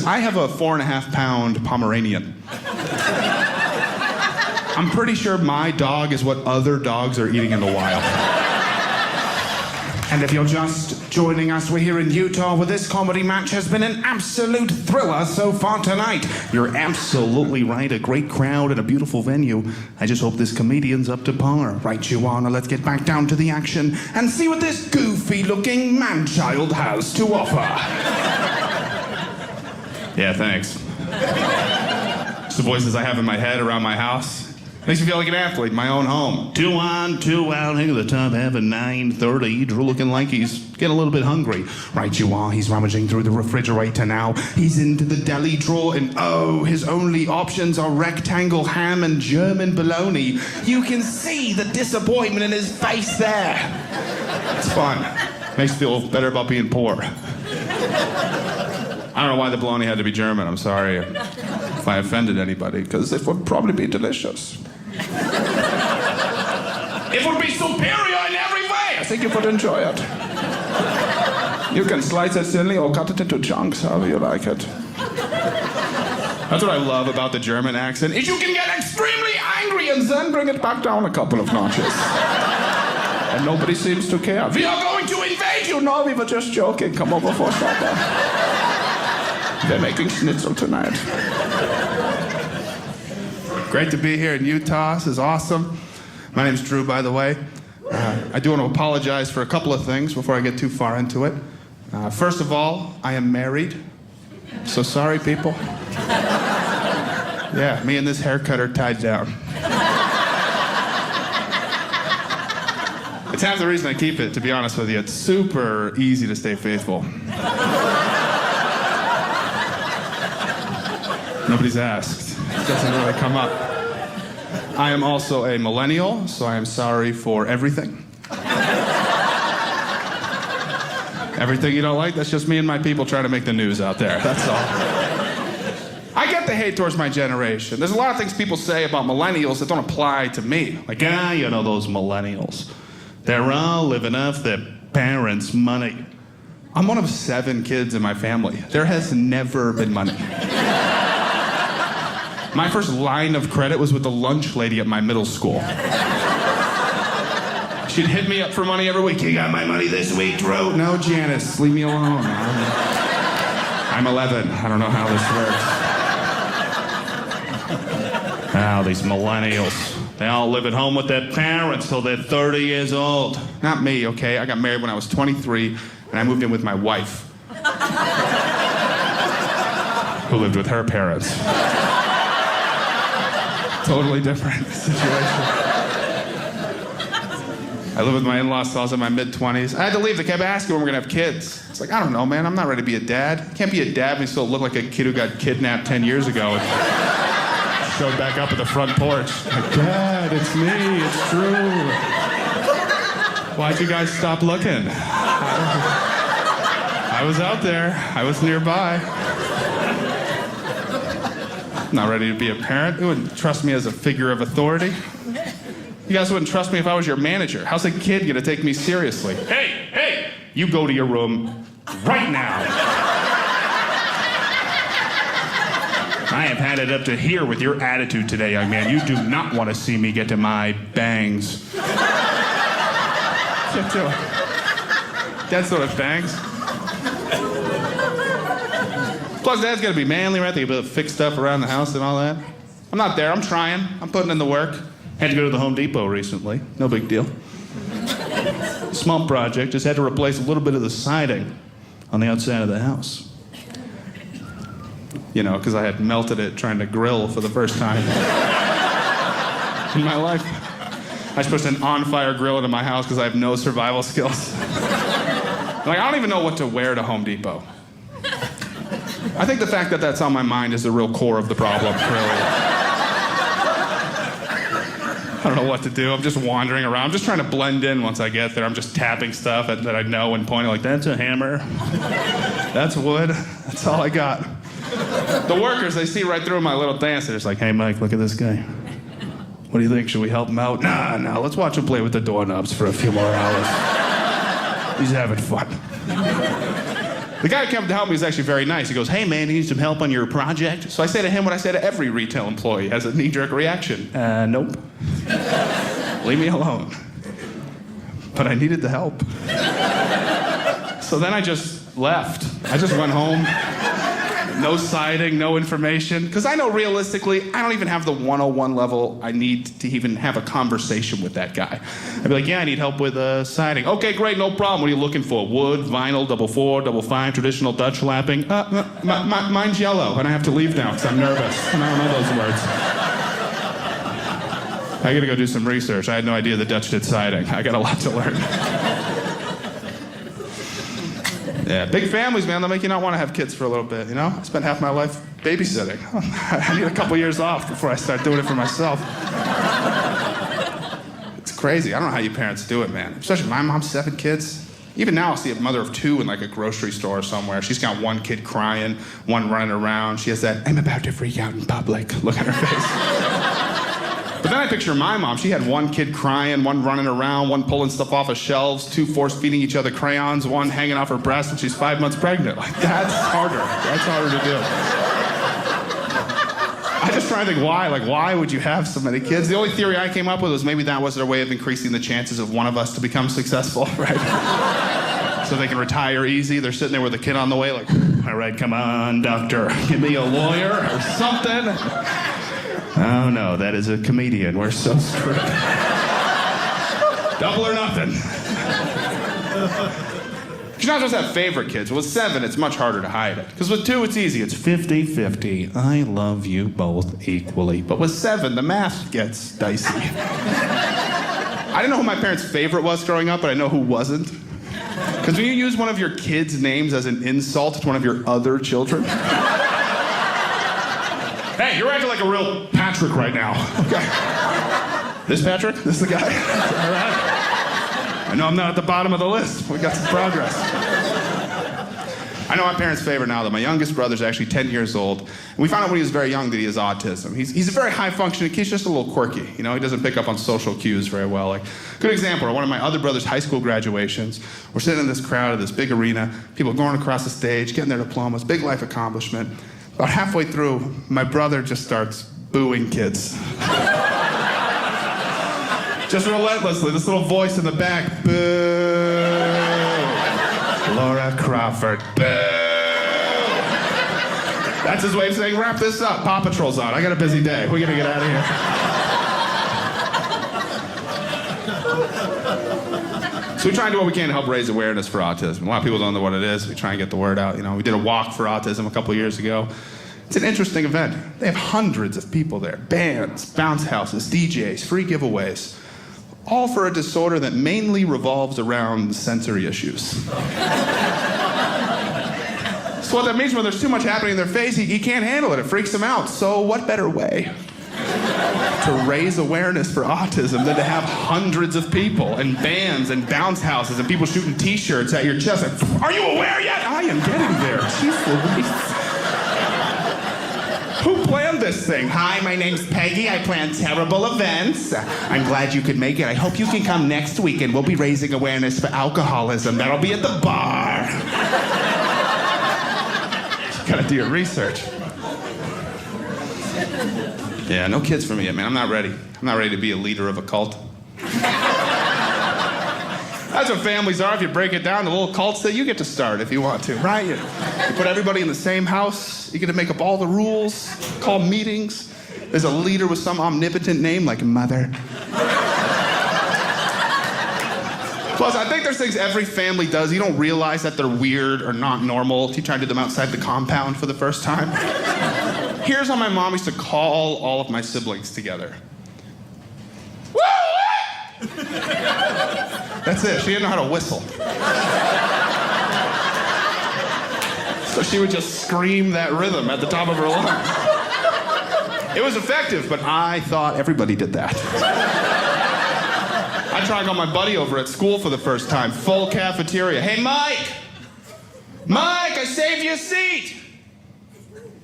I have a 4.5-pound Pomeranian. I'm pretty sure my dog is what other dogs are eating in the wild. And if you're just joining us, we're here in Utah where this comedy match has been an absolute thriller so far tonight. You're absolutely right. A great crowd and a beautiful venue. I just hope this comedian's up to par. Right you are. Now let's get back down to the action and see what this goofy-looking man-child has to offer. Yeah, thanks. It's the voices I have in my head around my house. Makes me feel like an athlete in my own home. 2 on, 2 out, hang of the top half at 9:30. Drew looking like he's getting a little bit hungry. Right you are. He's rummaging through the refrigerator now. He's into the deli drawer and oh, his only options are rectangle ham and German bologna. You can see the disappointment in his face there. It's fun. Makes me feel better about being poor. I don't know why the bologna had to be German. I'm sorry if I offended anybody, because it would probably be delicious. It would be superior in every way. I think you would enjoy it. You can slice it thinly or cut it into chunks, however you like it. That's what I love about the German accent, is you can get extremely angry and then bring it back down a couple of notches. And nobody seems to care. We are going to invade you. No, we were just joking. Come over for supper. They're making schnitzel tonight. Great to be here in Utah. This is awesome. My name's Drew, by the way. I do want to apologize for a couple of things before I get too far into it. First of all, I am married. So sorry, people. Yeah, me and this haircut are tied down. It's half the reason I keep it, to be honest with you. It's super easy to stay faithful. Nobody's asked. It doesn't really come up. I am also a millennial, so I am sorry for everything. Everything you don't like, that's just me and my people trying to make the news out there. That's all. I get the hate towards my generation. There's a lot of things people say about millennials that don't apply to me. Like, you know those millennials. They're all living off their parents' money. I'm one of 7 kids in my family. There has never been money. My first line of credit was with the lunch lady at my middle school. She'd hit me up for money every week. You got my money this week, Drew? No, Janice, leave me alone. I'm 11. I don't know how this works. Now, these millennials, they all live at home with their parents till they're 30 years old. Not me, okay? I got married when I was 23, and I moved in with my wife, who lived with her parents. Totally different situation. I live with my in-laws till I was in my mid-20s. I had to leave. They kept asking when we're gonna have kids. It's like, I don't know, man. I'm not ready to be a dad. You can't be a dad and you still look like a kid who got kidnapped 10 years ago and showed back up at the front porch. Like, Dad, it's me. It's true. Why'd you guys stop looking? I was out there. I was nearby. Not ready to be a parent. You wouldn't trust me as a figure of authority. You guys wouldn't trust me if I was your manager. How's a kid gonna take me seriously? Hey, you go to your room right now. I have had it up to here with your attitude today, young man. You do not want to see me get to my bangs. Get to it. Dad still has bangs. Plus, Dad's gotta be manly, right? They gotta fix stuff around the house and all that. I'm not there. I'm trying. I'm putting in the work. Had to go to the Home Depot recently. No big deal. Small project. Just had to replace a little bit of the siding on the outside of the house. You know, because I had melted it trying to grill for the first time in my life. I just pushed an on-fire grill into my house because I have no survival skills. Like, I don't even know what to wear to Home Depot. I think the fact that that's on my mind is the real core of the problem, really. I don't know what to do. I'm just wandering around. I'm just trying to blend in once I get there. I'm just tapping stuff that I know and pointing like, that's a hammer. That's wood. That's all I got. The workers, they see right through my little dance. They're just like, hey, Mike, look at this guy. What do you think? Should we help him out? Nah, let's watch him play with the doorknobs for a few more hours. He's having fun. The guy who came to help me was actually very nice. He goes, hey man, you need some help on your project? So I say to him what I say to every retail employee as a knee-jerk reaction. Nope. Leave me alone. But I needed the help. So then I just left. I just went home. No siding, no information. Because I know realistically, I don't even have the 101 level I need to even have a conversation with that guy. I'd be like, yeah, I need help with siding. Okay, great, no problem. What are you looking for? Wood, vinyl, 4x4, 5x5, traditional Dutch lapping? Mine's yellow, and I have to leave now because I'm nervous. And I don't know those words. I gotta go do some research. I had no idea the Dutch did siding. I got a lot to learn. Yeah, big families, man, they'll make you not want to have kids for a little bit, you know? I spent half my life babysitting. I need a couple years off before I start doing it for myself. It's crazy. I don't know how you parents do it, man. Especially my mom's 7 kids. Even now, I'll see a mother of 2 in like a grocery store somewhere. She's got 1 kid crying, 1 running around. She has that, I'm about to freak out in public look on her face. But then I picture my mom. She had 1 kid crying, 1 running around, 1 pulling stuff off of shelves, 2 force-feeding each other crayons, 1 hanging off her breast, and she's 5 months pregnant. Like, that's harder. That's harder to do. I just try to think why. Like, why would you have so many kids? The only theory I came up with was maybe that was their way of increasing the chances of one of us to become successful, right? So they can retire easy. They're sitting there with a kid on the way, like, all right, come on, doctor, give me a lawyer or something. Oh no, that is a comedian. We're so screwed. Double or nothing. You're not supposed to have favorite kids. With 7, it's much harder to hide it. Because with 2, it's easy. It's 50-50. I love you both equally. But with 7, the math gets dicey. I didn't know who my parents' favorite was growing up, but I know who wasn't. Because when you use one of your kids' names as an insult to one of your other children... Hey, you're acting like a real Patrick right now. Okay. This Patrick? This is the guy? All right. I know I'm not at the bottom of the list. We got some progress. I know my parents' favorite now that my youngest brother's actually 10 years old. And we found out when he was very young that he has autism. He's a very high-functioning kid, he's just a little quirky. You know, he doesn't pick up on social cues very well. Like, good example, at one of my other brother's high school graduations, we're sitting in this crowd of this big arena, people going across the stage, getting their diplomas, big life accomplishment. About halfway through, my brother just starts booing kids. Just relentlessly, this little voice in the back, boo. Laura Crawford, boo. That's his way of saying, wrap this up, Paw Patrol's on. I got a busy day. We gotta get out of here. So we try and do what we can to help raise awareness for autism. A lot of people don't know what it is. We try and get the word out. You know, we did a walk for autism a couple years ago. It's an interesting event. They have hundreds of people there. Bands, bounce houses, DJs, free giveaways. All for a disorder that mainly revolves around sensory issues. So what that means when there's too much happening in their face, he can't handle it. It freaks him out. So what better way to raise awareness for autism than to have hundreds of people and bands and bounce houses and people shooting t-shirts at your chest. Like, are you aware yet? I am getting there. Jeez Louise. Who planned this thing? Hi, my name's Peggy. I plan terrible events. I'm glad you could make it. I hope you can come next week and we'll be raising awareness for alcoholism. That'll be at the bar. You gotta do your research. Yeah, no kids for me yet, man. I'm not ready. I'm not ready to be a leader of a cult. That's what families are. If you break it down to little cults that you get to start if you want to, right? You put everybody in the same house. You get to make up all the rules, call meetings. There's a leader with some omnipotent name like Mother. Plus, I think there's things every family does. You don't realize that they're weird or not normal until you try to do them outside the compound for the first time. Here's how my mom used to call all of my siblings together. Woo! That's it. She didn't know how to whistle. So she would just scream that rhythm at the top of her lungs. It was effective, but I thought everybody did that. I tried to call my buddy over at school for the first time. Full cafeteria. Hey, Mike! Mike, I saved you a seat!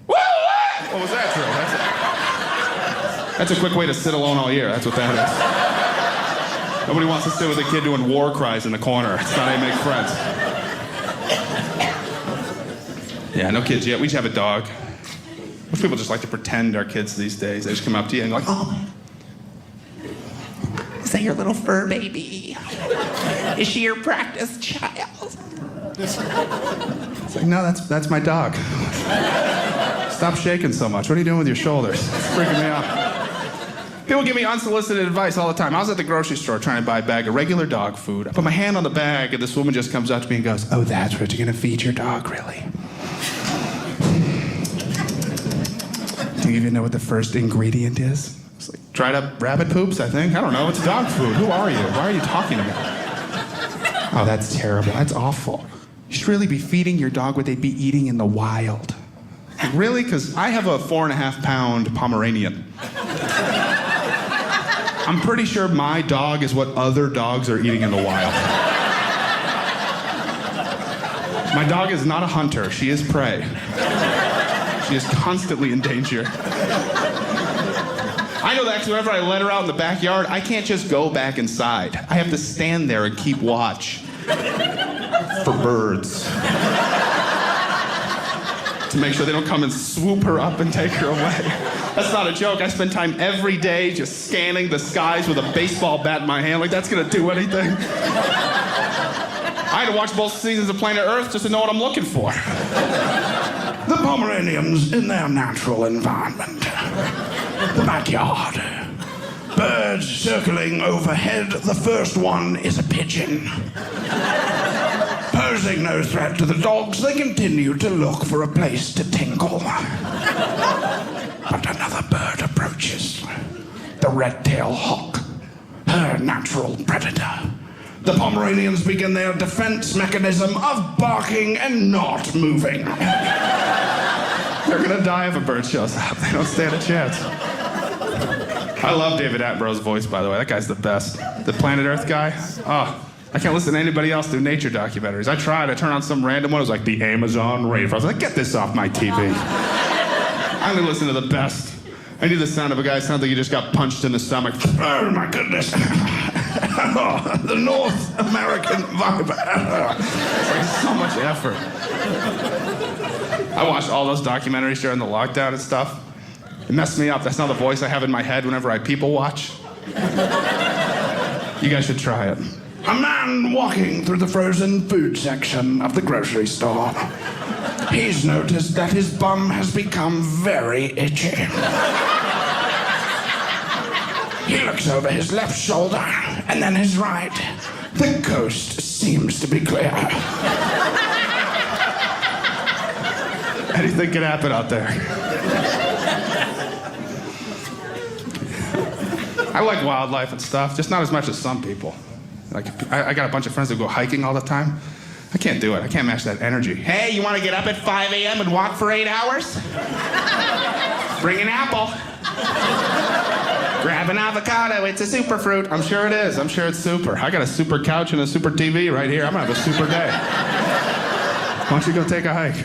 Woo! What was that, Drew? That's a quick way to sit alone all year. That's what that is. Nobody wants to sit with a kid doing war cries in the corner. It's not how you make friends. Yeah, no kids yet. We just have a dog. Most people just like to pretend are kids these days. They just come up to you and go like, oh, is that your little fur baby? Is she your practice child? It's like, no, that's my dog. Stop shaking so much. What are you doing with your shoulders? It's freaking me out. People give me unsolicited advice all the time. I was at the grocery store trying to buy a bag of regular dog food. I put my hand on the bag, and this woman just comes up to me and goes, oh, that's what you're going to feed your dog, really? Do you even know what the first ingredient is? It's like dried up rabbit poops, I think. I don't know. It's dog food. Who are you? Why are you talking to me? Oh, that's terrible. That's awful. You should really be feeding your dog what they'd be eating in the wild. Like, really? Because I have a 4.5-pound Pomeranian. I'm pretty sure my dog is what other dogs are eating in the wild. My dog is not a hunter. She is prey. She is constantly in danger. I know that because whenever I let her out in the backyard, I can't just go back inside. I have to stand there and keep watch for birds to make sure they don't come and swoop her up and take her away. That's not a joke. I spend time every day just scanning the skies with a baseball bat in my hand. Like, that's gonna do anything. I had to watch both seasons of Planet Earth just to know what I'm looking for. The Pomeranians in their natural environment. The backyard. Birds circling overhead. The first one is a pigeon. Posing no threat to the dogs, they continue to look for a place to tinkle. But another bird approaches. The red-tailed hawk, her natural predator. The Pomeranians begin their defense mechanism of barking and not moving. They're gonna die if a bird shows up. They don't stand a chance. I love David Attenborough's voice, by the way. That guy's the best. The Planet Earth guy. Oh, I can't listen to anybody else do nature documentaries. I tried. I turned on some random one. It was like the Amazon rainforest. I was like, get this off my TV. I only listen to the best. I need the sound of a guy who sounds like he just got punched in the stomach. Oh, my goodness. Oh, the North American vibe. It's like so much effort. I watched all those documentaries during the lockdown and stuff. It messed me up. That's not the voice I have in my head whenever I people watch. You guys should try it. A man walking through the frozen food section of the grocery store. He's noticed that his bum has become very itchy. He looks over his left shoulder and then his right. The coast seems to be clear. Anything can happen out there. I like wildlife and stuff, just not as much as some people. Like, I got a bunch of friends that go hiking all the time. I can't do it. I can't match that energy. Hey, you want to get up at 5 a.m. and walk for 8 hours? Bring an apple. Grab an avocado. It's a superfruit. I'm sure it is. I'm sure it's super. I got a super couch and a super TV right here. I'm going to have a super day. Why don't you go take a hike?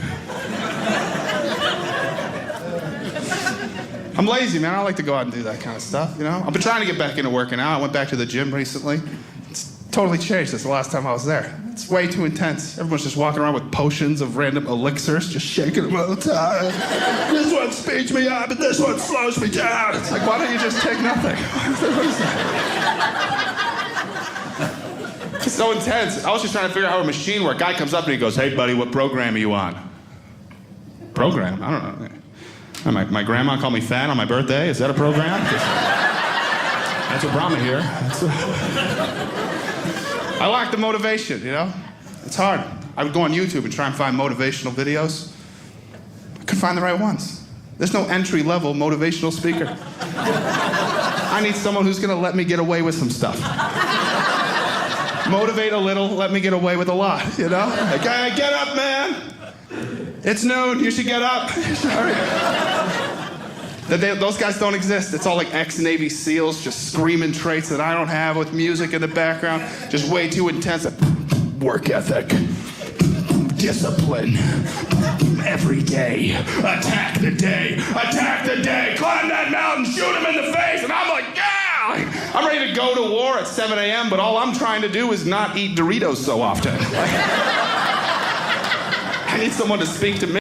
I'm lazy, man. I don't like to go out and do that kind of stuff, you know? I've been trying to get back into working out. I went back to the gym recently. It's totally changed since the last time I was there. It's way too intense. Everyone's just walking around with potions of random elixirs, just shaking them all the time. This one speeds me up, and this one slows me down. It's like, why don't you just take nothing? What is that? It's so intense. I was just trying to figure out how a machine worked. Guy comes up and he goes, hey, buddy, what program are you on? Program? I don't know. My grandma called me fat on my birthday. Is that a program? That's what brought me here. I lack the motivation, you know? It's hard. I would go on YouTube and try and find motivational videos. I couldn't find the right ones. There's no entry-level motivational speaker. I need someone who's gonna let me get away with some stuff. Motivate a little, let me get away with a lot, you know? Like, hey, get up, man! It's noon, you should get up. Sorry. Those guys don't exist. It's all like ex-Navy SEALs just screaming traits that I don't have with music in the background. Just way too intense. Work ethic. Discipline. Every day. Attack the day. Attack the day. Climb that mountain, shoot him in the face. And I'm like, yeah! I'm ready to go to war at 7 a.m., but all I'm trying to do is not eat Doritos so often. I need someone to speak to me.